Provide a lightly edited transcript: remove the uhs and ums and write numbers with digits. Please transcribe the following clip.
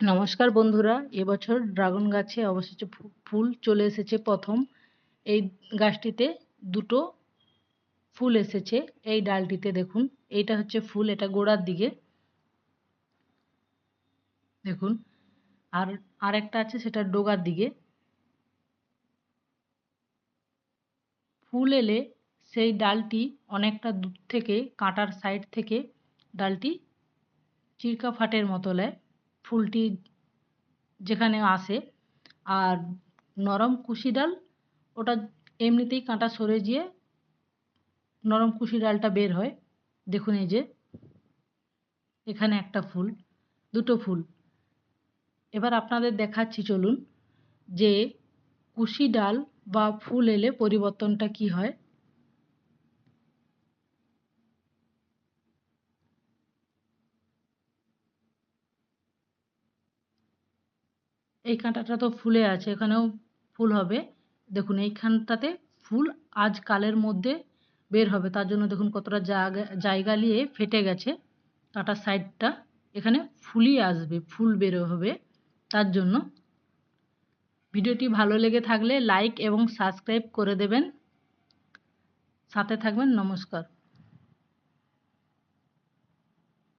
নমস্কার বন্ধুরা, এবছর ড্রাগন গাছে অবশেষে ফুল চলে এসেছে। প্রথম এই গাছটিতে দুটো ফুল এসেছে। এই ডালটিতে দেখুন, এইটা হচ্ছে ফুল, এটা গোড়ার দিকে দেখুন, আর আরেকটা আছে সেটা ডগার দিকে। ফুল এলে সেই ডালটি অনেকটা দূর থেকে, কাঁটার সাইড থেকে ডালটি চিরকা ফাটের মতো লেয় ফুলটি যেখানে আসে। আর নরম কুশি ডাল, ওটা এমনিতেই কাঁটা সরে গিয়ে নরম কুশি ডালটা বের হয়। দেখুন এই যে এখানে একটা ফুল, দুটো ফুল। এবার আপনাদের দেখাচ্ছি, চলুন, যে কুশি ডাল বা ফুল এলে পরিবর্তনটা কি হয়। এই কাঁটাটা তো ফুলে আছে, এখানেও ফুল হবে। দেখুন এইখানটাতে ফুল আজ কালের মধ্যে বের হবে, তার জন্য দেখুন কতটা জায়গা নিয়ে ফেটে গেছে কাঁটার সাইডটা। এখানে ফুলই আসবে, ফুল বের হবে। তার জন্য ভিডিওটি ভালো লেগে থাকলে লাইক এবং সাবস্ক্রাইব করে দেবেন। সাথে থাকবেন। নমস্কার।